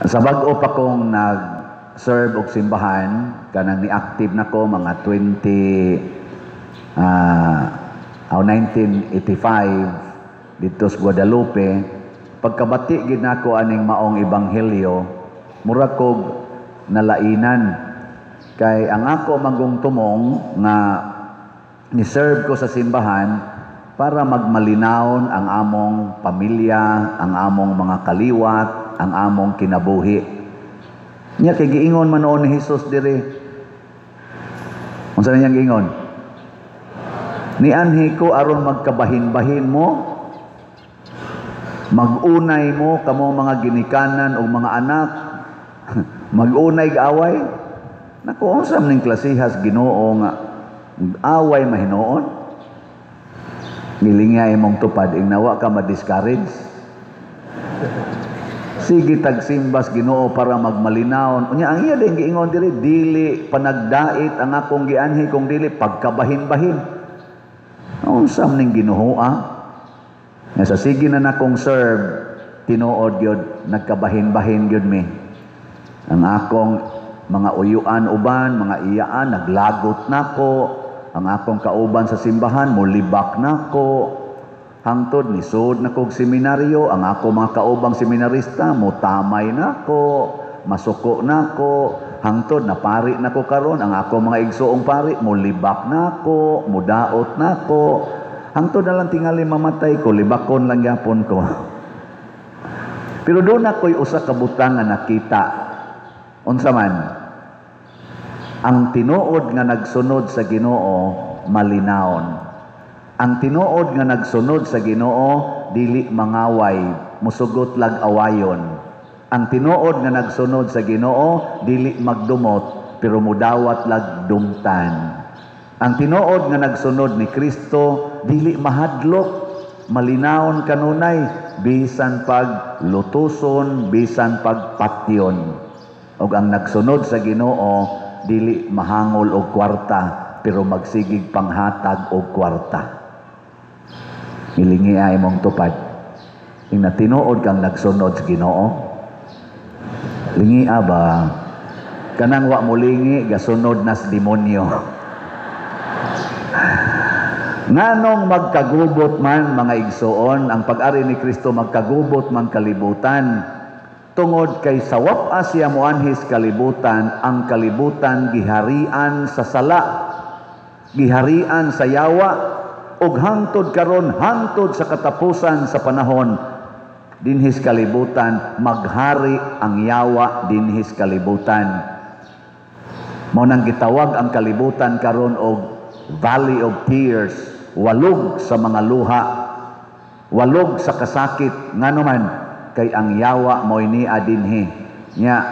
Sa bag-o pa kong nag-serve og simbahan, kanang ni-active na ko mga 1985 dito sa Guadalupe. Pagkabati gid nako aning maong ebanghelyo, mura kog nalainan kay ang ako magungtumong nga ni-serve ko sa simbahan para magmalinawon ang among pamilya, ang among mga kaliwat, ang among kinabuhi. Nya kay giingon man noon ni Hesus diri. Unsa niyang giingon? Nianhi ko aron magkabahin-bahin mo, magunay mo kamo mga ginikanan o mga anak, magunay gaaway. Naku, unsa ning klasihas Ginoo nga away mahinoon? Nilingay mong tupad ing nawa ka ma-discourage. Sige tagsimbas Ginoo para magmalinawon. Unya ang iya din giingon diri, dili panagdait ang akong gianhi kung dili pagkabahin-bahin. Unsa ning Ginoo nga sa sige na nakong serve, tinuod yun, nagkabahin-bahin yun mi. Ang akong mga uyuan uban, mga iyaan, naglagot nako. Ang akong kauban sa simbahan, mulibak nako. Hangtod, nisod na kong seminaryo. Ang ako mga kaubang seminarista, mutamay nako, masuko nako. Hangtod, napari nako karon. Ang ako mga igsoong pari, mulibak nako, mudaot nako. Hangtod na lang tingali mamatay ko, libakon lang yapon ko. Pero doon ako'y usa ka butang nga nakita. Unsa man, ang tinuod nga nagsunod sa Ginoo malinawon. Ang tinuod nga nagsunod sa Ginoo dili mangaway, musugot lag awayon. Ang tinuod nga nagsunod sa Ginoo dili magdumot, pero mudawat lag dumtan. Ang tinuod nga nagsunod ni Kristo dili mahadlok, malinawon kanunay, bisan pag lutuson, bisan pag patyon. Ug ang nagsunod sa Ginoo dili mahangol og kwarta, pero magsigig panghatag og kwarta. Ilingi ay mong tupad. Ing tinuod kang nagsunod sa Ginoo. Lingi ba? Kanang wa mo lingi, gasunod nas demonyo. Nganong magkagubot man mga igsoon, ang pag-ari ni Kristo magkagubot man kalibutan. Tungod kay sawap siya moanhis kalibutan, ang kalibutan giharian sa sala, giharian sa yawa, ug hangtod karon, hangtod sa katapusan sa panahon, dinhis kalibutan, maghari ang yawa dinhis kalibutan. Mao nang gitawag ang kalibutan karon og Valley of Tears, walog sa mga luha, walog sa kasakit, nganuman kay ang yawa mo'y ni adinhi. Nya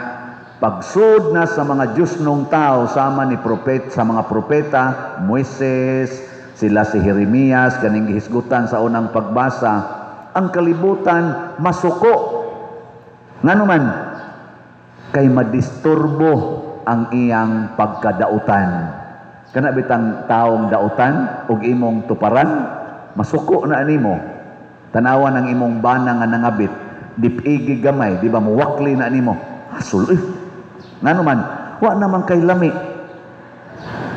pagsud na sa mga Diyos nung tao sama ni propet sa mga propeta, Moises, sila si Jeremias kaning gihisgutan sa unang pagbasa, ang kalibutan masuko. Nganuman kay madisturbo ang iyang pagkadautan. Kana bitang taong dautan ug imong tuparan, masuko na animo. Tanawan ang imong bana nga nangabit, dipigi gamay, di ba muwakli na animo. Hasul ngano man, wa naman kay lami.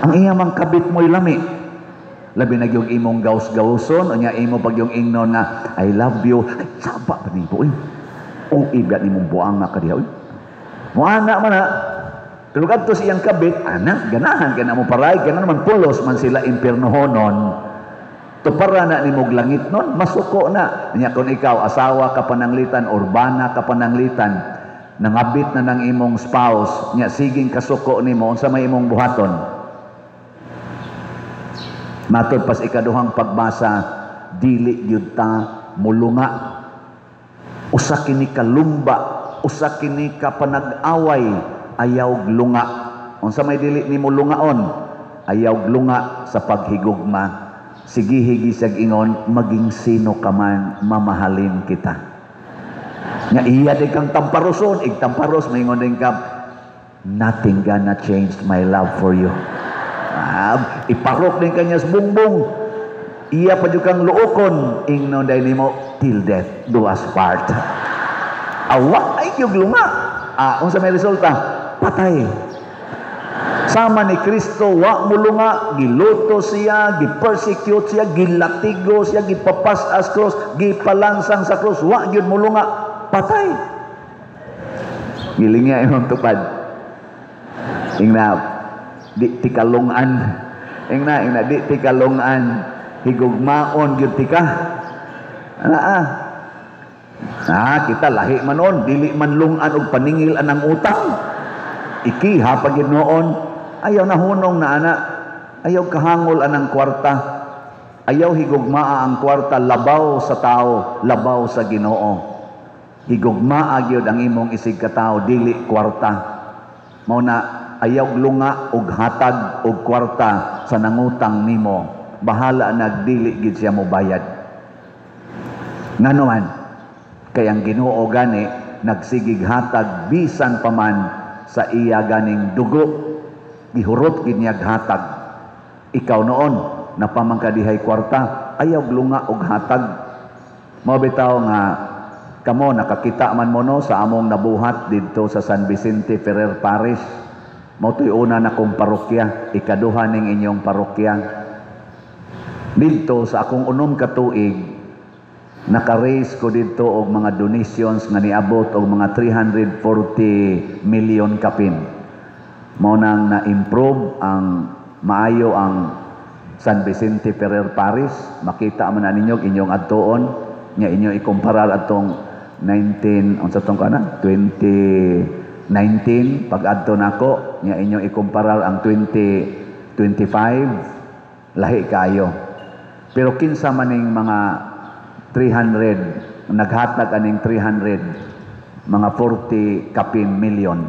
Ang iya mang kabit mo'y lami. Labi na gyud imong gaus-gauson, unya imo pag yung ingnon nga I love you. Ay, saba pa nimo oy. O iba nimong buang nga kadiya oy. Muana man na. Pero kadto siyang kabit, anak, ganahan ka na mo paray, ka na naman pulos man sila impiernohonon. Tupara na ni mong langit nun, masuko na. Nya kung ikaw, asawa ka pananglitan, urbana ka pananglitan, nangabit na ng imong spouse, nya siging kasuko ni mo, unsa may imong buhaton. Matod pas ikaduhang pagbasa, dili yun ta mulunga. Usa kini kalumba, usa kini ka panag-away, ayaw lunga. Unsa may dili nimo lungaon, ayaw lunga sa paghigugma. Sige higi sag ingon, maging sino ka man, mamahalin kita. Nga iya di kang tamparoson, igtamparos, maingon din ka, nothing gonna change my love for you. Iparok din kanya sa bungbong. Iya pa jud kang luokon, ingnon day nimo, till death do us part. Awa ay yung lunga. Unsa may resulta? Patay. Sama ni Kristo, wa mulunga, giluto siya, gi-persecute siya, gilatigo siya, gipapas as cross, gipalansang sa cross, wa gyud mulunga, patay. Gilinga imong tupad. Ingna di tikalungan. Ingna di tikalungan. Higugmaon gyud tika. Kita lahi man on, dili man lungan og paningil anang utang. Iki hapag noon, ayaw nahunong na ana, ayaw kahangol anang kwarta, ayaw higugmaa ang kwarta, labaw sa tao, labaw sa Ginoo. Higugmaa gyud ang imong isig ka tao, dili kwarta. Mao na ayaw lunga og hatag og kwarta sa nangutang nimo. Bahala nagdili gid siya mo bayad. Ngano man kay ang Ginoo gani nagsigig hatag bisan pa man sa iya ganing dugo, gihurot gid niya hatag. Ikaw noon napamangkadihay kwarta, ayaw lunga og hatag. Mao bitaw nga kamo nakakita man mo no sa among nabuhat didto sa San Vicente Ferrer Parish. Mao toy una na kong parokya, ikaduha ning inyong parokya. Didto sa akong unom ka tuig, naka-raise ko dito og mga donations nga niabot og mga 340 million kapin. Mao nang na-improve ang maayo ang San Vicente Ferrer Parish. Makita man na ninyo inyong adtuon nya inyo ikumparar atong 2019 pag adto nako nya inyo ikumparar ang 2025 lahi kayo. Pero kinsa maning mga 300 naghatag aning 300 mga 40 kapin million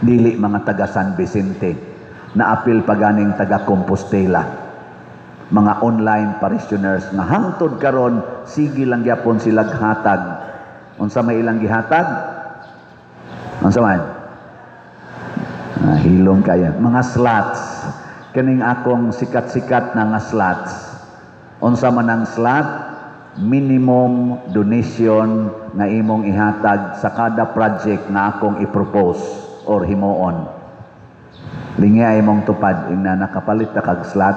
dili mga taga San Vicente, naapil pa ganing taga Compostela, mga online parishioners nga hangtod karon sige lang gyapon sila hatag. Unsa may ilang gihatag? Unsa man? Hilom kaya mga slots, kaning akong sikat-sikat na nga slots. Unsa man ang slot? Minimum donation na imong ihatag sa kada project na akong i-propose or himuon. Lingi ay imong tupad ingna nakapalit ta kag slot.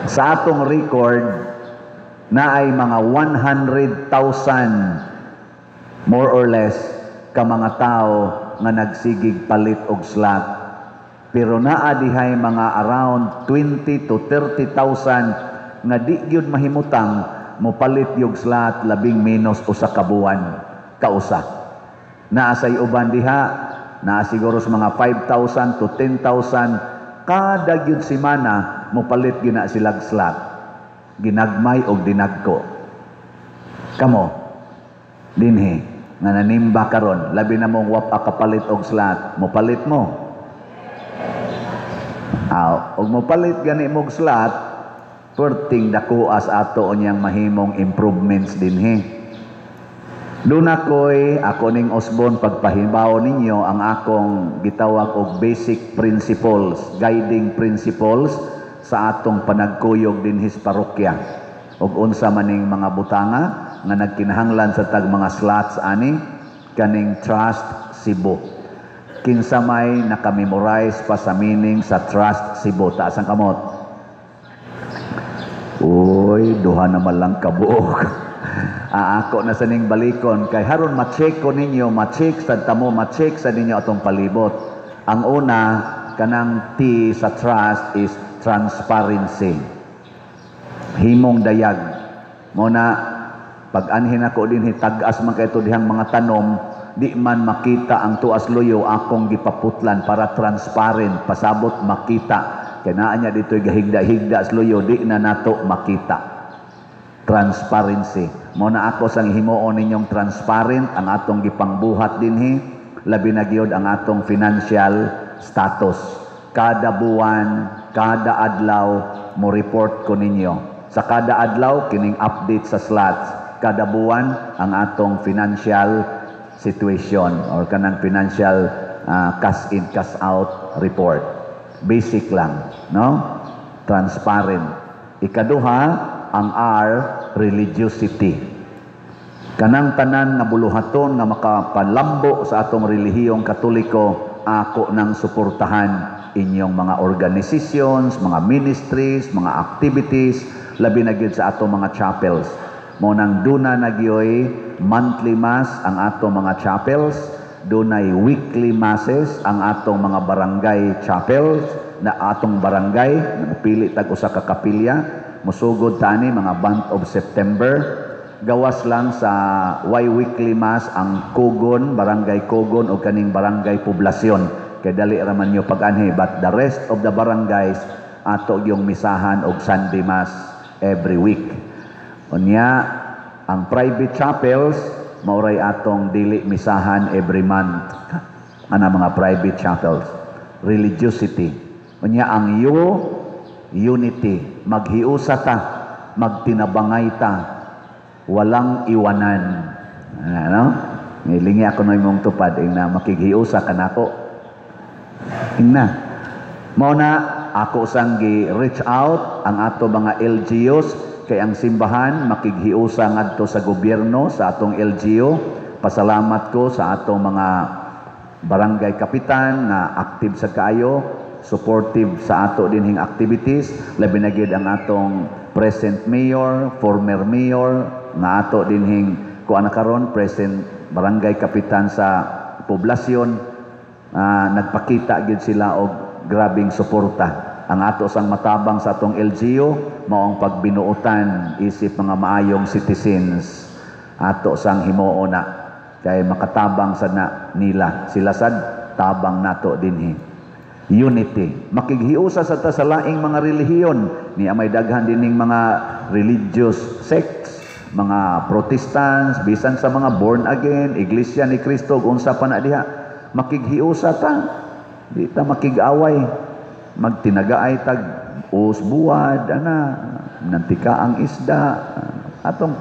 Sa atong record na ay mga 100,000 more or less ka mga tao nga nagsigig palit og slot. Pero naa dihay mga around 20 to 30,000 nga di gyud mahimutang mo palit yung slot labing menos usa ka buwan kausa. Naa say uban diha, naa siguro sa mga 5,000 to 10,000 kada gyud semana mo palit gina silag slot. Ginagmay og dinagko. Kamo dinhi nga nanimba karon labi na mong wapa kapalit og slot, mo palit mo. Og mopalit gani mog slot, perting dakuas ato onyang mahimong improvements dinhi. Doon ako ning Osborn pagpahibaw ninyo ang akong gitawag og basic principles, guiding principles sa atong panagkuyog dinhi sa parokya. Og unsa maning mga butanga nga nagkinahanglan sa tag mga slots ani kaning Trust Cebu. Kinsa may nakamemorize pa sa meaning sa Trust Cebu? Taas ang kamot. Uy, duha naman lang kabuok. Ako na sa ning balikon. Kay haron ma-check ko ninyo, ma-check sa tamo, ma-check sa ninyo atong palibot. Ang una, kanang T sa trust is transparency. Himong dayag. Muna, pag-anhin ako din, tag-as man kayo dihang mga tanom, di man makita ang tuas luyo akong gipaputlan para transparent, pasabot makita. Kaya naa niya dito'y gahigda-higda sa luyo, di na nato makita. Transparency. Muna ako sang himuon ninyong transparent ang atong gipangbuhat dinhi, labi na gyud ang atong financial status. Kada buwan, kada adlaw, mo report ko ninyo. Sa kada adlaw, kining update sa slots. Kada buwan, ang atong financial situation or kanang financial cash in, cash out report. Basic lang, no? Transparent. Ikaduha, ang R, religiosity. Kanang tanan nga buluhaton nga makapalambo sa atong relihiyong Katoliko, ako nang suportahan inyong mga organizations, mga ministries, mga activities, labi na gyud sa atong mga chapels. Mo nang duna na gyoy monthly mass ang atong mga chapels, dunay weekly masses ang atong mga barangay chapels, na atong barangay napili tag usa ka kapilya, musugod tani mga month of September. Gawas lang sa weekly mass ang Kugon, barangay Kugon o kaning barangay Poblasyon. Kay dali raman nyo pag-anhi, but the rest of the barangays ato yung misahan og Sunday mass every week. Unya, ang private chapels mauray atong dili misahan every month. Ana mga private chapels, religiosity. Unya ang unity, maghiusa ta, magtinabangay ta, walang iwanan. Ano? Nilingi ako na imong tupad na makighiusa ka nako. Ingna. Mao na ako sang gi-reach out ang ato mga LGUs kay ang simbahan makighiusa ngadto sa gobyerno sa atong LGU. Pasalamat ko sa atong mga barangay kapitan na active sa kaayo, supportive sa ato dinhing activities, labi na gid ang atong present mayor, former mayor na ato dinhing kuan karon present barangay kapitan sa Poblasyon. Nagpakita gid sila og grabing suporta. Ang ato sang matabang sa atong LGU mao ang pagbinuotan isip mga maayong citizens ato sang himuo na kay makatabang sad na nila sila sad tabang nato dinhi. Unity, makighiusa sa ta sa laing mga relihiyon, niya may daghan dining mga religious sects, mga Protestants, bisan sa mga born again, Iglesia ni Cristo, unsa pa na diha, makighiusa ta, di ta makig-away, magtinagaay tag usbuad, nantika ang isda, atong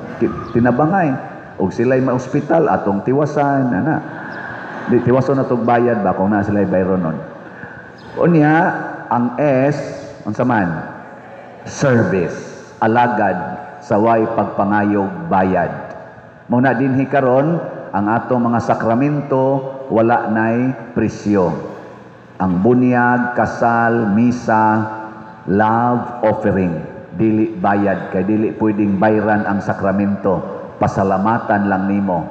tinabangay, og sila'y ma-ospital, atong tiwasan, di tiwason atong bayad ba, kung na sila'y bayron nun. Unya, ang S, unsa man? Service, alagad, saway pagpangayog bayad. Muna dinhi karon ang atong mga sakramento wala nay presyo. Ang bunyag, kasal, misa, love offering, dili bayad kay dili pwedeng bayran ang sakramento, pasalamatan lang nimo.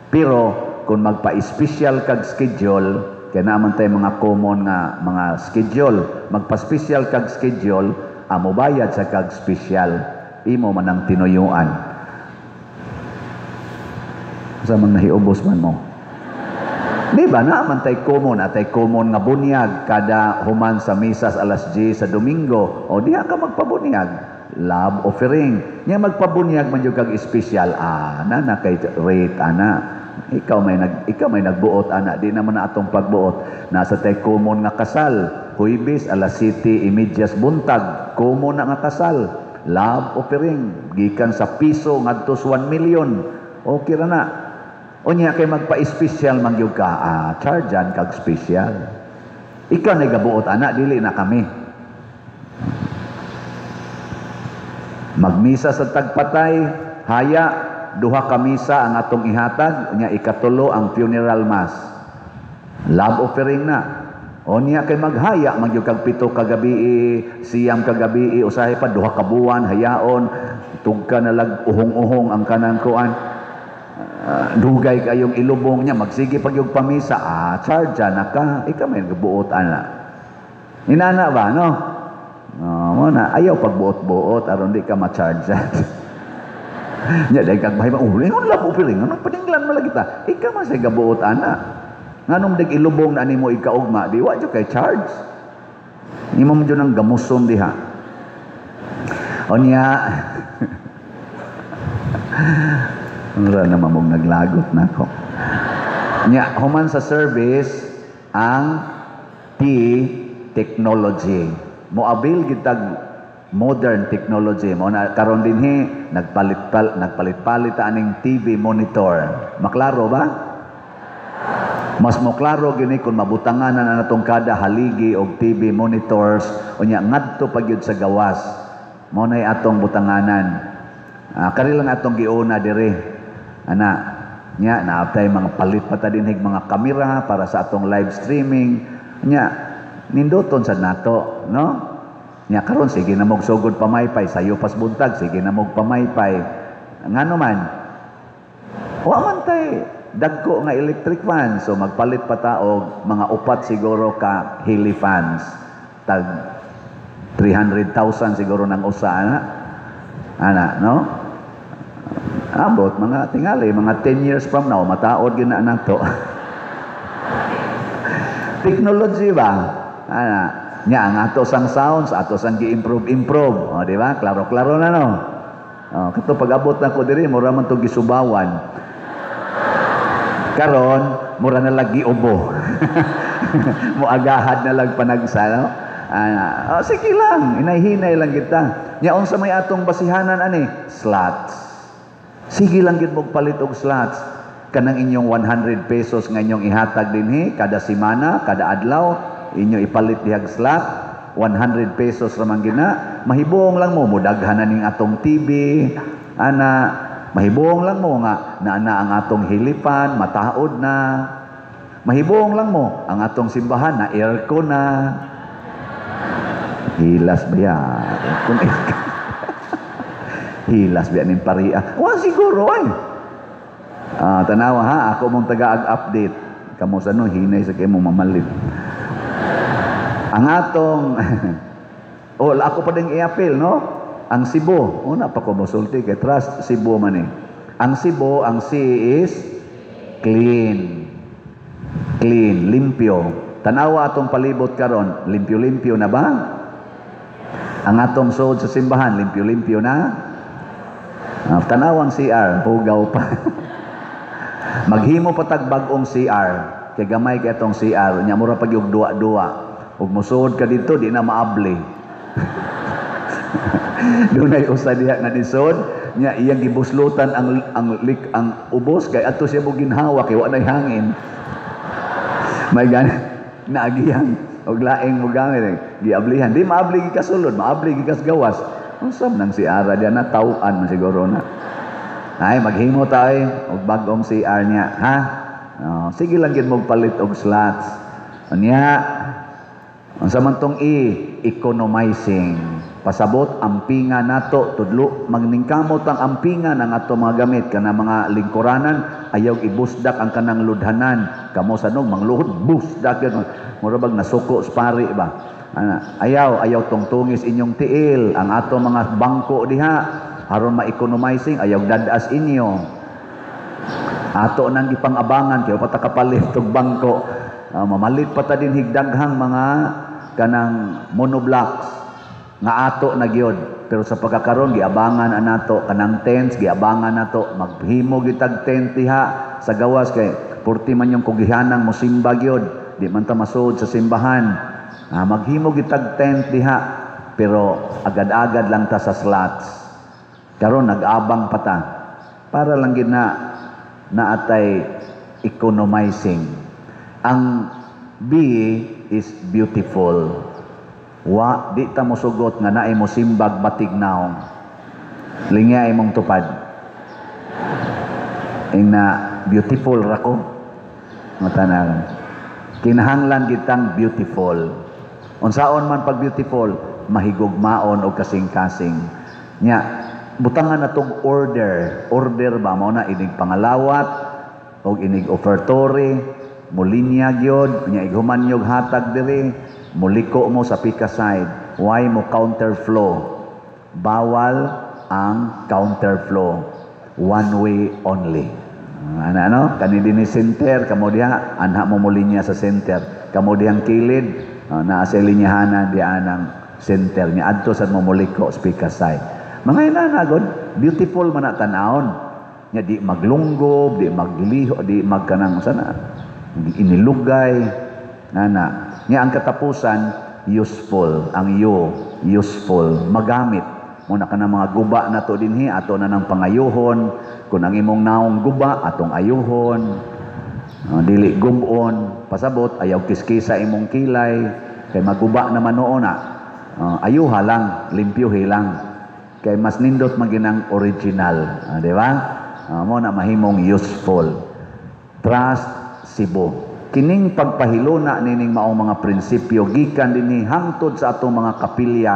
Pero kung magpa-special kag schedule, kaya naman tayo mga common nga mga schedule, magpa-special kag schedule, amo bayad sa kag special, imo man ang tinuyuan. Sa man nahiubos man mo. Di ba naman tayo common nga bunyag kada human sa misas alas 10 sa Domingo, o diha ka magpabunyag, love offering. Nya magpabunyag man yung kag special, na kay rate, ikaw may nagbuot di naman na atong pagbuot. Nasa tay common nga kasal, Huwebes alas 7 imedyas buntag, common na nga kasal, love offering gikan sa piso ngadto sa 1 million. Okay ra na. Unya kay magpa-special man gyud ka, chargean kag special. Ikaw na gabuot dili na kami. Magmisa sa tagpatay, haya duha ka misa ang atong ihatag, unya ikatulo ang funeral mass. Love offering na. Unya kay maghaya man gyud kag 7 ka gabi, siyam ka gabi, usahay pa duha ka buwan hayaon, tugka na lag uhong-uhong ang kanang kuan. Dugay kayong ilubong niya, magsige pag yung pamisa, charge na ka, ikaw may nagbuot Inana ba, no? Muna, ayaw pagbuot-buot, aron di ka ma-charge. Nya dahil kag bahay, yung labo piling, anong paninglan mo lagi ta? Ikaw man sa gabuot Nganong dag ilubong na nimo ikaugma, di wa dyo kay charge. Imo mo dyo ng gamuson diha. Onya, Mura na mamong naglagot na ako. Nya, human sa service, ang technology. Moabil gitag modern technology. Mo na karon dinhi nagpalit-palit aning TV monitor. Maklaro ba? Mas moklaro gini kung mabutangan na natong kada haligi og TV monitors unya ngadto pa gyud sa gawas. Mo nay atong butanganan. Kari lang atong giuna dire. Ana, nya naaptay mga palit pa ta dinhig mga kamera para sa atong live streaming. Nya ninduton sad nato, no? Nya karon sige na mog sugod pamaypay sayo pas buntag, sige na mog pamaypay. Ngano man? Wa man tay dagko nga electric fan, so magpalit pa ta og mga upat siguro ka Heli fans. Tag 300,000 siguro nang usa ana, no? Abot mga tingali, mga 10 years from now mataod gyud na nato. Technology ba? Ana, nya ang ato sang sounds, ato sang gi-improve, o di ba? Klaro-klaro na no. Kato pag-abot na ko diri, mura man to gisubawan. Karon, mura na lagi ubo. Muagahad na lang panagsa, no? Sige lang, inay-hinay lang kita. Nya unsa may atong basihanan ani? Slots. Sige lang gid mo palit og slots. Kanang inyong 100 pesos nga inyong ihatag dinhi kada semana, kada adlaw, inyo ipalit dihag slot. 100 pesos ra man gina. Mahibong lang mo mudaghan na ning atong TV. Ana, mahibong lang mo nga naa ang atong hilipan, mataod na. Mahibong lang mo ang atong simbahan na aircon na. Hilas ba yan? Hilas ba yan yung paria? Siguro ay. Tanawa ha, ako mong taga-update. Kamu sa no, hinay sa kayo mong mamalit. Ang atong, ako pa din i-appeal, no? Ang Cebu, una pa ko musulti kay Trust Cebu man eh. Ang Cebu, ang C is clean. Clean, limpyo. Tanawa atong palibot karon, limpyo-limpyo na ba? Ang atong sod sa simbahan, limpyo-limpyo na. Tanawang CR, pugaw pa. Maghimo pa tag bag-ong CR. Kay gamay kay atong CR, nya mura pag yung duwa-duwa. Ug musod ka dito, di na maabli. Dunay usa diha nga nisod, nya iyang gibuslutan ang ubos kay adto siya mo ginhawa kay wa nay hangin. May gani naagihang og laing mo gamit giablihan di maabli gi kasulod maabli gi kas gawas usab nang si Ara diya na tawan man siguro na ay maghimo tay og bag-ong CR niya ha sige lang gid mo palit og slots unya unsa man tong economizing pasabot ampingan nato tudlo magningkamot ang ampingan ang ato mga gamit kana mga lingkuranan ayaw ibusdak ang kanang ludhanan kamo sanog mangluhod busdak yun mura bag nasuko spari ba ayaw tungtungis inyong tiil ang ato mga bangko diha aron ma-economizing ayaw dadas inyo ato nang ipang-abangan kay pata kapalit og bangko mamalit pa ta din higdaghang mga kanang monoblocks nga ato na gyud pero sa pagkakaron giabangan anato kanang tents giabangan nato maghimo gitag tent diha sa gawas kay purti man yung kugihanang mosimba gyud di man ta masud sa simbahan maghimo gitag tent diha pero agad-agad lang ta sa slots karon nag-abang pa ta para lang gid na atay economizing ang B is beautiful. Wa di ta mosugot nga naay mo simbag batig naong linya imong tupad ina beautiful ra ko matanan kinahanglan gitang beautiful unsaon man pag beautiful mahigugmaon og kasing-kasing nya butangan natong order ba mao na inig pangalawat og inig offertory mulinya gyud nya ighuman nyog hatag diri muliko mo sa pika side why mo counterflow bawal ang counterflow one way only ano kani dinhi center kamo diha anha mo mulinya sa center kamo dihang kilid naa sa linyahanan diha nang center nya adto sad mo muliko sa pika side mga inanagod beautiful man na tan-awon nya di maglunggob di magliho di magkanang sana inilugay nana nya ang katapusan useful ang useful magamit muna ka ng mga guba na to dinhi ato na ng pangayuhon kung ang imong naong guba atong ayuhon dili gumon pasabot ayaw kiskisa imong kilay kay maguba naman noon ayuha lang limpyuhi lang kay mas nindot maginang original di ba Mo na mahimong useful. Trust Cebu. Kining pagpahiluna nining maong mga prinsipyo gikan dinhi hangtod sa atong mga kapilya.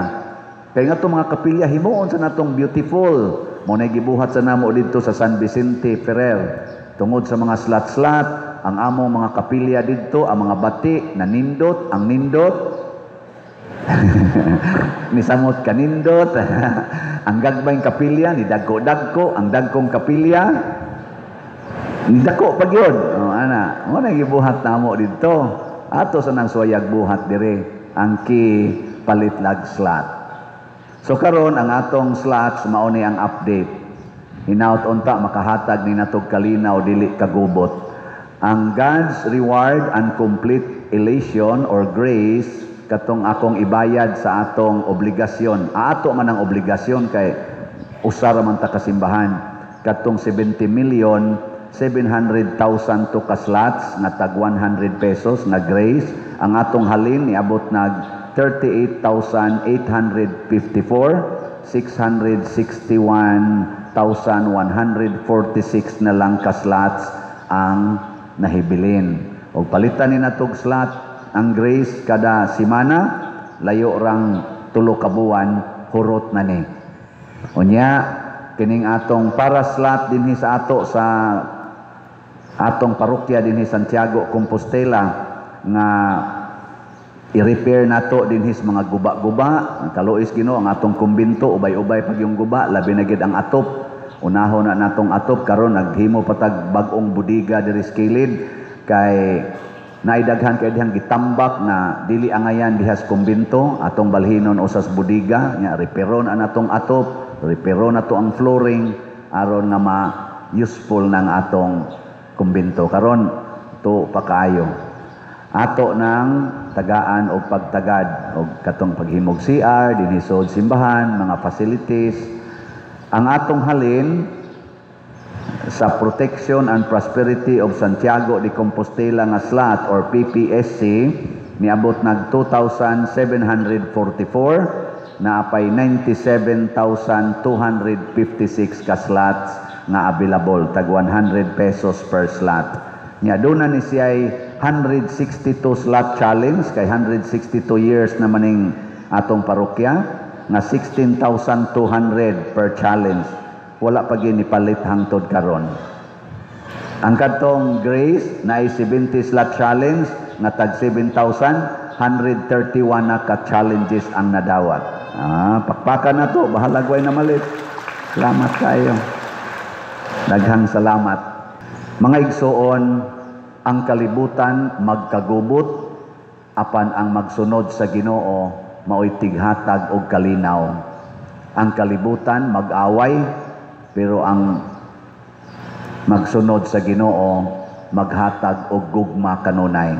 Kay nga itong mga kapilya himuon sa natong beautiful. Mo na gibuhat sa namo dito sa San Vicente Ferrer. Tungod sa mga slat-slat, ang among mga kapilya dito, ang mga bati na nindot, ang nindot nisamot kanindot ang gagmayng kapilya ni dagko-dagko, ang dagkong kapilya ni dako pag yun. Ana, mo na gibuhat namo dito. Ato sa nang suwayag buhat dire ang ki palit lag slat. So karon ang atong slots mao ni ang update. Hinaut unta makahatag ni natog kalinaw dili kagubot. Ang God's reward and complete elation or grace katong akong ibayad sa atong obligasyon. Ato man ang obligasyon kay usara man ta kasimbahan. Katong 70,700,000 to ka slots nga tag 100 pesos na grace. Ang atong halin niabot nag 38,854, 661,146 na lang ka slots ang nahibilin. O palitan ni natog slot ang grace kada simana, layo rang 3 ka buwan, hurot na ni. Unya, kining atong para slot dinhi sa ato sa atong parokya dinhi Santiago, Compostela nga i-repair nato dinhi sa mga guba-guba. Kaluoy Ginoo ang atong kumbinto, ubay-ubay pag yung guba, labi na gid ang atop. Unahon na natong atop karon naghimo patag bag-ong budiga diri sa kilid kay naidaghan kay dihang gitambak na dili angayan dihas kumbinto atong balhinon usas budiga nya repairon an atong atop, repairon nato ang flooring aron nga ma-useful ng atong kumbinto. Karon to pakaayo ato ng tagaan o pagtagad o katong paghimog CR dinhi sa simbahan, mga facilities. Ang atong halin sa Protection and Prosperity of Santiago de Compostela nga slot or PPSC niabot nag 2,744 na apay 97,256 ka slots nga available tag 100 pesos per slot. Nya duna ni siyay 162 slot challenge kay 162 years na maning atong parokya nga 16,200 per challenge. Wala pa gyud nipalit hangtod karon. Ang katong grace na 70 slot challenge nga tag 7,131 na ka challenges ang nadawat. Pakpakan na to, bahalag way na malit. Salamat kayo. Daghang salamat. Mga igsoon, ang kalibutan magkagubot apan ang magsunod sa Ginoo mao'y tighatag og kalinaw. Ang kalibutan mag-away pero ang magsunod sa Ginoo maghatag og gugma kanunay.